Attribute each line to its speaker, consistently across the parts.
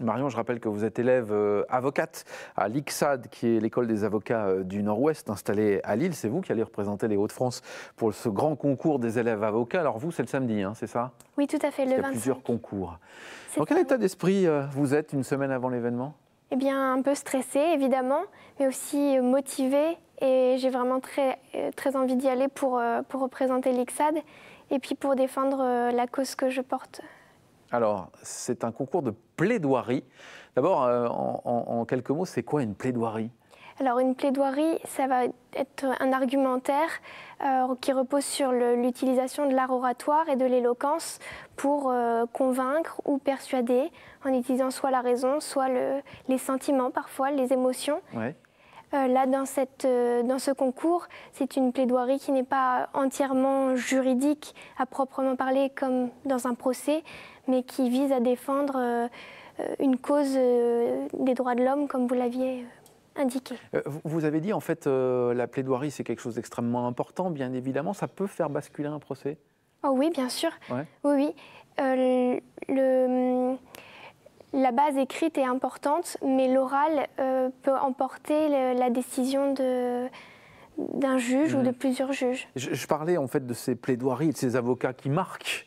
Speaker 1: Marion, je rappelle que vous êtes élève avocate à l'ICSAD, qui est l'école des avocats du Nord-Ouest, installée à Lille. C'est vous qui allez représenter les Hauts-de-France pour ce grand concours des élèves avocats. Alors vous, c'est le samedi, hein, c'est ça?
Speaker 2: Oui, tout à fait, le 25.
Speaker 1: Il y a plusieurs concours. Dans quel état d'esprit vous êtes une semaine avant l'événement?
Speaker 2: Eh bien, un peu stressée, évidemment, mais aussi motivée. Et j'ai vraiment très envie d'y aller pour représenter l'ICSAD et puis pour défendre la cause que je porte.
Speaker 1: Alors, c'est un concours de plaidoirie. D'abord, en quelques mots, c'est quoi une plaidoirie?
Speaker 2: Alors, une plaidoirie, ça va être un argumentaire qui repose sur l'utilisation de l'art oratoire et de l'éloquence pour convaincre ou persuader, en utilisant soit la raison, soit les sentiments, parfois les émotions.
Speaker 1: Ouais.
Speaker 2: Là, dans ce concours, c'est une plaidoirie qui n'est pas entièrement juridique à proprement parler comme dans un procès, mais qui vise à défendre une cause des droits de l'homme, comme vous l'aviez indiqué.
Speaker 1: Vous avez dit, en fait, la plaidoirie, c'est quelque chose d'extrêmement important, bien évidemment. Ça peut faire basculer un procès?
Speaker 2: Oh oui, bien sûr.
Speaker 1: Ouais.
Speaker 2: Oui, oui. La base écrite est importante, mais l'oral peut emporter la décision d'un juge ou de plusieurs juges.
Speaker 1: Je parlais en fait de ces plaidoiries, de ces avocats qui marquent.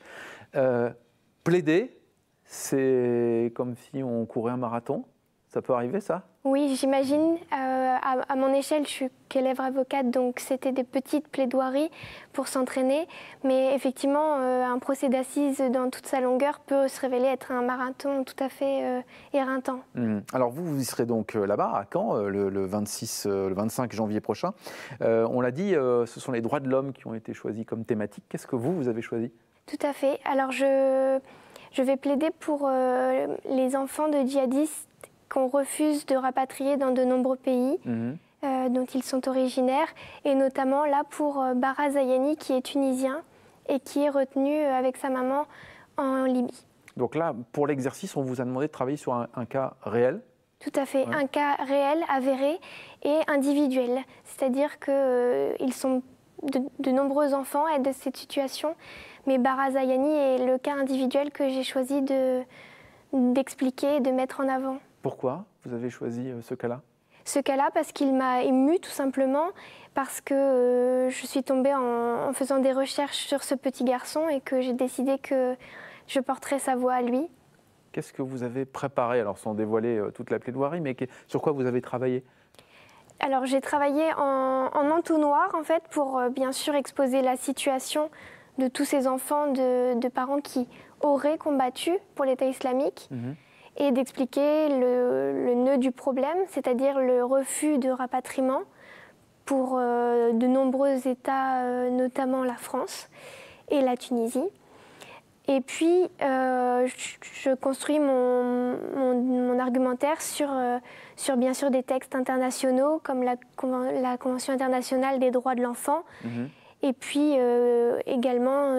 Speaker 1: Plaider, c'est comme si on courait un marathon. Ça peut arriver, ça?
Speaker 2: Oui, j'imagine. À mon échelle, je suis qu'élève avocate, donc c'était des petites plaidoiries pour s'entraîner. Mais effectivement, un procès d'assises dans toute sa longueur peut se révéler être un marathon tout à fait éreintant.
Speaker 1: Alors vous y serez donc là-bas, à Caen, le 25 janvier prochain. On l'a dit, ce sont les droits de l'homme qui ont été choisis comme thématique. Qu'est-ce que vous avez choisi?
Speaker 2: Tout à fait. Alors je vais plaider pour les enfants de djihadistes qu'on refuse de rapatrier dans de nombreux pays dont ils sont originaires, et notamment là pour Bara Zayani qui est tunisien et qui est retenu avec sa maman en Libye. Donc
Speaker 1: là, pour l'exercice, on vous a demandé de travailler sur un cas réel?
Speaker 2: Tout à fait, un cas réel, avéré et individuel. C'est-à-dire qu'ils sont de nombreux enfants à être de cette situation, mais Bara Zayani est le cas individuel que j'ai choisi d'expliquer et de mettre en avant. Pourquoi
Speaker 1: vous avez choisi ce cas-là?
Speaker 2: Ce cas-là parce qu'il m'a émue tout simplement, parce que je suis tombée en faisant des recherches sur ce petit garçon et que j'ai décidé que je porterais sa voix à lui.
Speaker 1: Qu'est-ce que vous avez préparé, alors sans dévoiler toute la plaidoirie, mais sur quoi vous avez travaillé?
Speaker 2: Alors j'ai travaillé en entonnoir en fait pour bien sûr exposer la situation de tous ces enfants de parents qui auraient combattu pour l'État islamique. Et d'expliquer le nœud du problème, c'est-à-dire le refus de rapatriement pour de nombreux États, notamment la France et la Tunisie. Et puis, je construis mon argumentaire sur bien sûr des textes internationaux comme la Convention internationale des droits de l'enfant, et puis également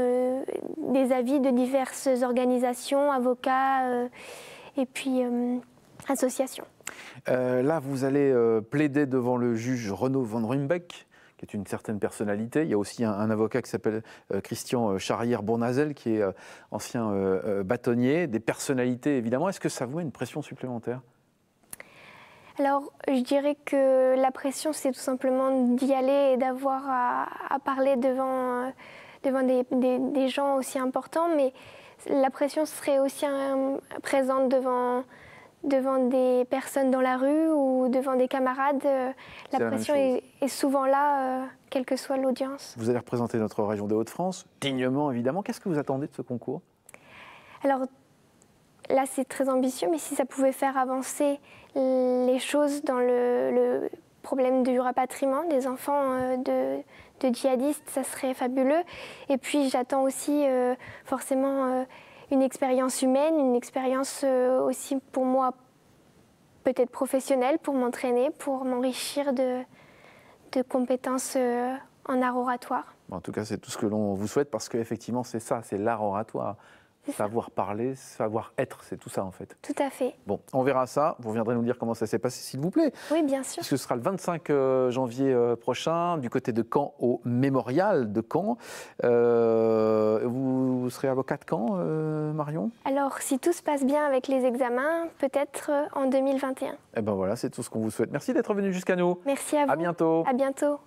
Speaker 2: des avis de diverses organisations, avocats, et puis association.
Speaker 1: Là, vous allez plaider devant le juge Renaud Van Ruymbeck, qui est une certaine personnalité. Il y a aussi un avocat qui s'appelle Christian Charrière-Bournazel, qui est ancien bâtonnier, des personnalités évidemment. Est-ce que ça vous met une pression supplémentaire?
Speaker 2: Alors, je dirais que la pression, c'est tout simplement d'y aller et d'avoir à parler devant des gens aussi importants, mais la pression serait aussi présente devant des personnes dans la rue ou devant des camarades. La pression est souvent là, quelle que soit l'audience.
Speaker 1: Vous allez représenter notre région des Hauts-de-France, dignement évidemment. Qu'est-ce que vous attendez de ce concours?
Speaker 2: Alors là, c'est très ambitieux, mais si ça pouvait faire avancer les choses dans le problème du rapatriement des enfants de djihadistes, ça serait fabuleux. Et puis j'attends aussi forcément une expérience humaine, une expérience aussi pour moi peut-être professionnelle, pour m'entraîner, pour m'enrichir de compétences en art oratoire.
Speaker 1: En tout cas, c'est tout ce que l'on vous souhaite, parce qu'effectivement, c'est ça, c'est l'art oratoire. Savoir parler, savoir être, c'est tout ça en fait.
Speaker 2: Tout à fait.
Speaker 1: Bon, on verra ça. Vous viendrez nous dire comment ça s'est passé, s'il vous plaît.
Speaker 2: Oui, bien sûr.
Speaker 1: Ce sera le 25 janvier prochain, du côté de Caen, au Mémorial de Caen. Vous serez avocate quand, Marion?
Speaker 2: Alors, si tout se passe bien avec les examens, peut-être en 2021.
Speaker 1: Eh ben voilà, c'est tout ce qu'on vous souhaite. Merci d'être venu jusqu'à nous.
Speaker 2: Merci à vous.
Speaker 1: À bientôt.
Speaker 2: À bientôt.